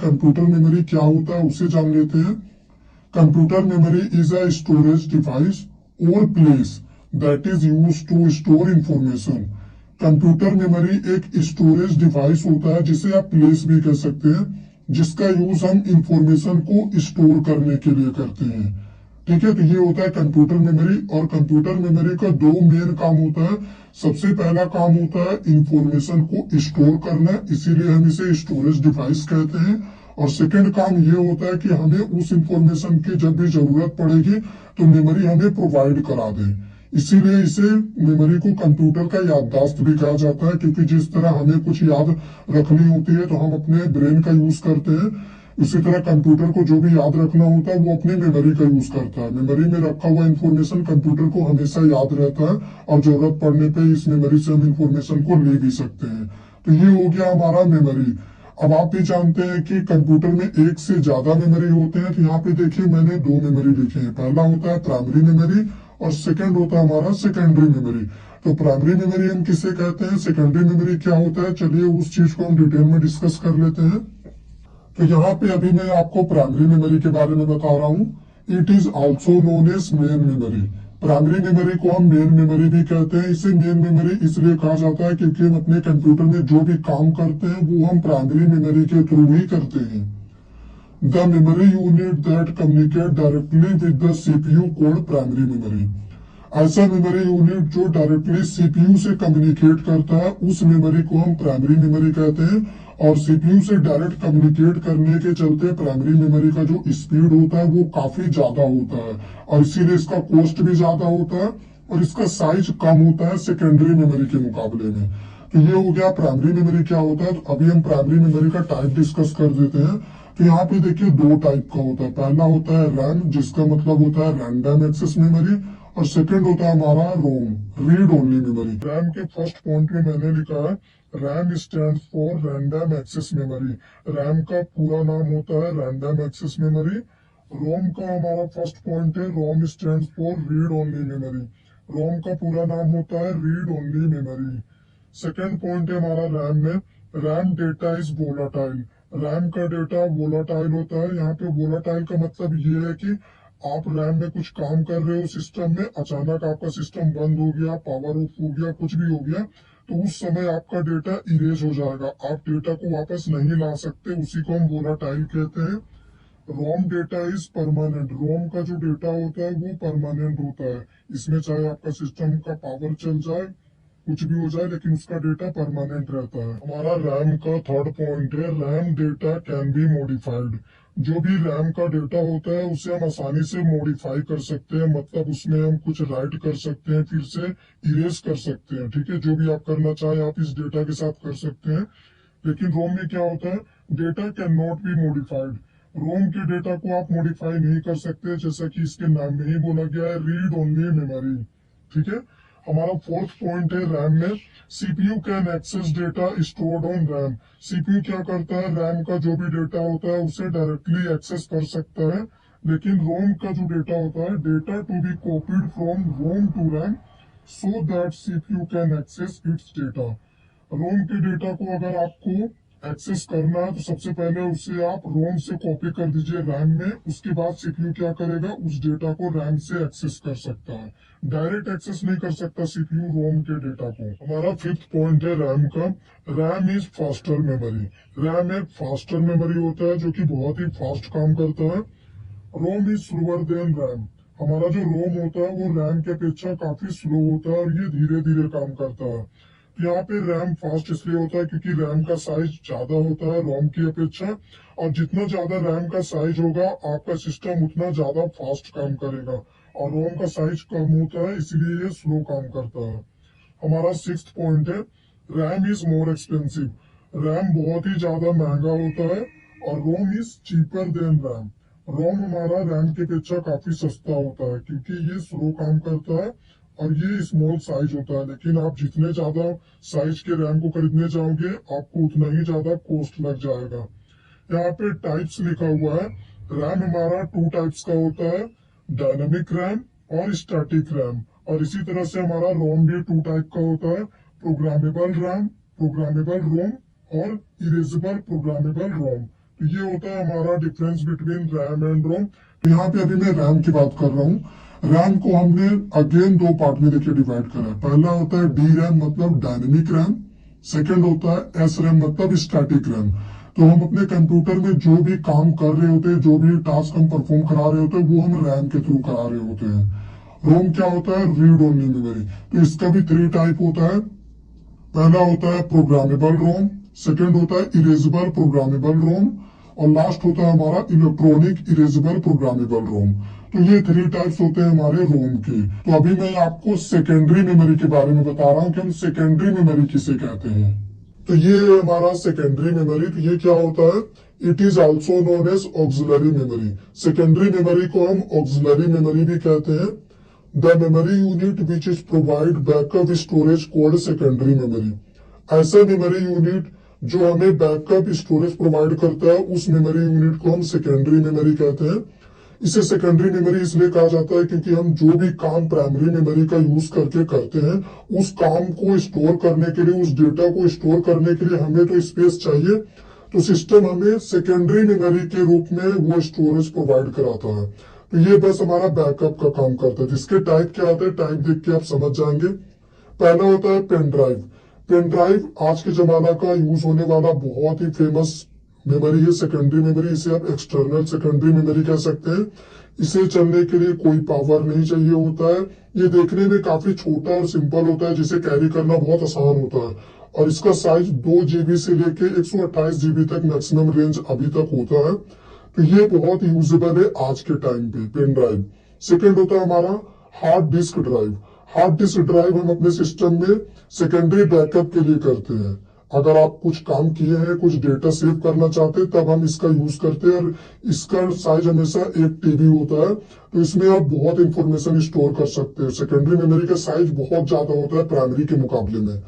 Computer memory क्या होता है उसे जान लेते हैं। Computer memory is a storage device और place that is use to store information. Computer memory एक स्टोरेज डिवाइस होता है जिसे आप प्लेस भी कह सकते हैं, जिसका यूज हम इंफॉर्मेशन को स्टोर करने के लिए करते हैं। ठीक है, तो ये होता है कंप्यूटर मेमोरी। और कंप्यूटर मेमोरी का दो मेन काम होता है। सबसे पहला काम होता है इंफॉर्मेशन को स्टोर करना, इसीलिए हम इसे स्टोरेज डिवाइस कहते हैं। और सेकंड काम ये होता है कि हमें उस इंफॉर्मेशन की जब भी जरूरत पड़ेगी तो मेमोरी हमें प्रोवाइड करा दे। इसीलिए इसे मेमोरी को कंप्यूटर का याददाश्त भी कहा जाता है, क्योंकि जिस तरह हमें कुछ याद रखनी होती है तो हम अपने ब्रेन का यूज करते हैं, इसी तरह कंप्यूटर को जो भी याद रखना होता है वो अपनी मेमोरी का यूज करता है। मेमोरी में रखा हुआ इंफॉर्मेशन कंप्यूटर को हमेशा याद रहता है और जरूरत पड़ने पे इस मेमोरी से हम इंफॉर्मेशन को ले भी सकते हैं। तो ये हो गया हमारा मेमोरी। अब आप भी जानते हैं कि कंप्यूटर में एक से ज्यादा मेमोरी होते हैं। तो यहाँ पे देखिए मैंने दो मेमोरी लिखी है। पहला होता है प्राइमरी मेमोरी और सेकंड होता है हमारा सेकेंडरी मेमोरी। तो प्राइमरी मेमोरी हम किसे कहते हैं, सेकेंडरी मेमोरी क्या होता है, चलिए उस चीज को हम डिटेल में डिस्कस कर लेते हैं। तो यहाँ पे अभी मैं आपको प्राइमरी मेमोरी के बारे में बता रहा हूँ। It is also known as main memory. Primary memory को हम मेन मेमोरी भी कहते हैं। इसे मेन मेमोरी इसलिए कहा जाता है क्योंकि हम अपने कंप्यूटर में जो भी काम करते हैं वो हम प्राइमरी मेमोरी के थ्रू ही करते हैं। The memory unit that communicate directly with the CPU called primary memory. ऐसा मेमोरी यूनिट जो डायरेक्टली सीपीयू से कम्युनिकेट करता है उस मेमोरी को हम प्राइमरी मेमोरी कहते हैं। और सीपीयू से डायरेक्ट कम्युनिकेट करने के चलते प्राइमरी मेमोरी का जो स्पीड होता है वो काफी ज्यादा होता है और इसीलिए इसका कॉस्ट भी ज्यादा होता है और इसका साइज कम होता है सेकेंडरी मेमोरी के मुकाबले में। तो ये हो गया प्राइमरी मेमोरी क्या होता है। तो अभी हम प्राइमरी मेमोरी का टाइप डिस्कस कर देते हैं। तो यहाँ पे देखिए दो टाइप का होता है। पहला होता है रैम, जिसका मतलब होता है रैंडम एक्सेस मेमोरी, और सेकंड होता है हमारा ROM, read only memory. RAM के फर्स्ट पॉइंट में मैंने लिखा है RAM stand for random access memory. RAM का पूरा नाम होता है रैंडम एक्सेस मेमोरी। रोम का हमारा फर्स्ट पॉइंट है ROM stand for read only memory. ROM का पूरा नाम होता है read only memory. Second point है हमारा रैम में RAM data is volatile. RAM का डेटा वोलाटाइल होता है। यहाँ पे वोलाटाइल का मतलब ये है कि आप रैम में कुछ काम कर रहे हो सिस्टम में, अचानक आपका सिस्टम बंद हो गया, पावर ऑफ हो गया, कुछ भी हो गया, तो उस समय आपका डेटा इरेज हो जाएगा। आप डेटा को वापस नहीं ला सकते, उसी को हम वोलाटाइल कहते हैं। रोम डेटा इज परमानेंट। रोम का जो डेटा होता है वो परमानेंट होता है। इसमें चाहे आपका सिस्टम का पावर चल जाए, कुछ भी हो जाए, लेकिन उसका डेटा परमानेंट रहता है। हमारा रैम का थर्ड पॉइंट है RAM data can be modified. जो भी रैम का डेटा होता है उसे हम आसानी से मॉडिफाई कर सकते हैं, मतलब उसमें हम कुछ राइट कर सकते हैं, फिर से इरेज कर सकते हैं। ठीक है, जो भी आप करना चाहें आप इस डेटा के साथ कर सकते हैं। लेकिन रोम में क्या होता है, data can not be modified. ROM के डेटा को आप मॉडिफाई नहीं कर सकते, जैसा कि इसके नाम में ही बोला गया है रीड ओनली मेमोरी। ठीक है, हमारा फोर्थ पॉइंट है रैम में CPU can access data stored on RAM. CPU क्या करता है, रैम का जो भी डेटा होता है उसे डायरेक्टली एक्सेस कर सकता है। लेकिन रोम का जो डेटा होता है, data to be copied from ROM to RAM so that CPU can access its data. ROM के डेटा को अगर आपको एक्सेस करना है तो सबसे पहले उसे आप रोम से कॉपी कर दीजिए रैम में, उसके बाद सीपीयू क्या करेगा, उस डेटा को रैम से एक्सेस कर सकता है। डायरेक्ट एक्सेस नहीं कर सकता सीपीयू रोम के डेटा को। हमारा फिफ्थ पॉइंट है रैम का RAM is faster memory. RAM एक फास्टर मेमोरी होता है जो कि बहुत ही फास्ट काम करता है। रोम इज स्लोअर देन रैम। हमारा जो रोम होता है वो रैम के अपेक्षा काफी स्लो होता है और ये धीरे धीरे काम करता है। यहाँ पे रैम फास्ट इसलिए होता है क्योंकि रैम का साइज ज्यादा होता है रोम की अपेक्षा, और जितना ज्यादा रैम का साइज होगा आपका सिस्टम उतना ज्यादा फास्ट काम करेगा। और रोम का साइज कम होता है इसलिए ये स्लो काम करता है। हमारा सिक्स्थ पॉइंट है RAM is more expensive. RAM बहुत ही ज्यादा महंगा होता है और रोम इज चीपर देन रैम। रोम हमारा रैम की अपेक्षा काफी सस्ता होता है क्योंकि ये स्लो काम करता है और ये स्मॉल साइज होता है। लेकिन आप जितने ज्यादा साइज के रैम को खरीदने जाओगे आपको उतना ही ज्यादा कॉस्ट लग जाएगा। यहाँ पे टाइप्स लिखा हुआ है। रैम हमारा टू टाइप्स का होता है, डायनामिक रैम और स्टैटिक रैम। और इसी तरह से हमारा रोम भी टू टाइप का होता है, प्रोग्रामेबल रैम, प्रोग्रामेबल रोम और इरेजेबल प्रोग्रामेबल रोम। तो ये होता है हमारा डिफरेंस बिटवीन रैम एंड रोम। यहाँ पे अभी मैं रैम की बात कर रहा हूँ। रैम को हमने अगेन दो पार्ट में देखिए डिवाइड करा है। पहला होता है डी रैम मतलब डायनेमिक रैम, सेकंड होता है एस रैम मतलब स्टैटिक रैम। तो हम अपने कंप्यूटर में जो भी काम कर रहे होते हैं, जो भी टास्क हम परफॉर्म करा रहे होते हैं, वो हम रैम के थ्रू करा रहे होते हैं। रोम क्या होता है? Read only memory. तो इसका भी थ्री टाइप होता है। पहला होता है प्रोग्रामेबल रोम, सेकंड होता है इरेजेबल प्रोग्रामेबल रोम, और लास्ट होता है हमारा इलेक्ट्रॉनिक इरेजेबल प्रोग्रामेबल रोम। तो ये थ्री टाइप्स होते हैं हमारे रोम के। तो अभी मैं आपको सेकेंडरी मेमोरी के बारे में बता रहा हूँ कि हम सेकेंडरी मेमोरी किसे कहते हैं। तो ये है हमारा सेकेंडरी मेमोरी। तो ये क्या होता है? It is also known as auxiliary memory. Secondary memory को हम ऑक्सिलरी मेमोरी भी कहते हैं। The memory unit which is provide backup storage called secondary memory. ऐसा मेमोरी यूनिट जो हमें बैकअप स्टोरेज प्रोवाइड करता है, उस मेमोरी यूनिट को हम सेकेंडरी मेमोरी कहते हैं। इसे सेकेंडरी मेमोरी इसलिए कहा जाता है क्योंकि हम जो भी काम प्राइमरी मेमोरी का यूज करके करते हैं, उस काम को स्टोर करने के लिए, उस डेटा को स्टोर करने के लिए हमें तो स्पेस चाहिए। तो सिस्टम हमें सेकेंडरी मेमोरी के रूप में वो स्टोरेज प्रोवाइड कराता है। तो ये बस हमारा बैकअप का काम करता है। जिसके टाइप क्या होता है, टाइप देख के आप समझ जाएंगे। पहला होता है पेन ड्राइव। पेन ड्राइव आज के जमाना का यूज होने वाला बहुत ही फेमस मेमोरी है, सेकेंडरी मेमोरी। इसे आप एक्सटर्नल सेकेंडरी मेमोरी कह सकते हैं। इसे चलने के लिए कोई पावर नहीं चाहिए होता है। ये देखने में काफी छोटा और सिंपल होता है, जिसे कैरी करना बहुत आसान होता है। और इसका साइज 2 GB से लेके 128 GB तक मैक्सिमम रेंज अभी तक होता है। तो ये बहुत यूजेबल है आज के टाइम पे पेन ड्राइव। सेकेंड होता है हमारा hard disk drive. Hard disk drive हम अपने सिस्टम में सेकेंडरी बैकअप के लिए करते हैं। अगर आप कुछ काम किए हैं, कुछ डेटा सेव करना चाहते हैं, तब हम इसका यूज करते हैं। और इसका साइज हमेशा 1 TB होता है। तो इसमें आप बहुत इंफॉर्मेशन स्टोर कर सकते हैं। सेकेंडरी मेमोरी का साइज बहुत ज्यादा होता है प्राइमरी के मुकाबले में।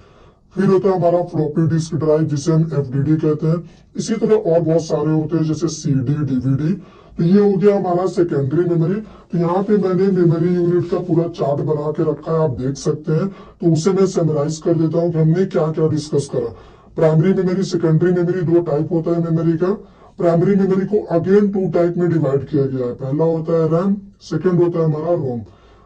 फिर होता है हमारा फ्लॉपी डिस्क ड्राइव, जिसे हम FDD कहते हैं। इसी तरह और बहुत सारे होते हैं, जैसे CD, DVD। तो ये हो गया हमारा सेकेंडरी मेमोरी। तो यहाँ पे मैंने मेमोरी यूनिट का पूरा चार्ट बना के रखा है, आप देख सकते हैं। तो उसे मैं समराइज कर देता हूँ कि हमने क्या क्या डिस्कस करा। प्राइमरी मेमोरी, सेकेंडरी मेमोरी, दो टाइप होता है मेमोरी का। प्राइमरी मेमोरी को अगेन 2 टाइप में डिवाइड किया गया है। पहला होता है रैम, सेकेंड होता है हमारा रोम।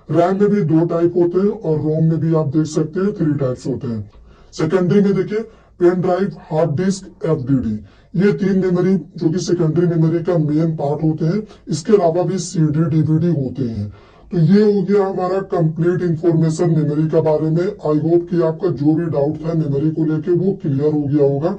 रैम में भी 2 टाइप होते हैं और रोम में भी आप देख सकते हैं 3 टाइप्स होते हैं। सेकेंडरी में देखिए pen drive, hard disk, FDD, ये 3 मेमोरी जो कि सेकेंडरी मेमोरी का मेन पार्ट होते हैं। इसके अलावा भी CD, DVD होते हैं। तो ये हो गया हमारा कंप्लीट इंफॉर्मेशन मेमोरी का बारे में। आई होप कि आपका जो भी डाउट था मेमोरी को लेके वो क्लियर हो गया होगा।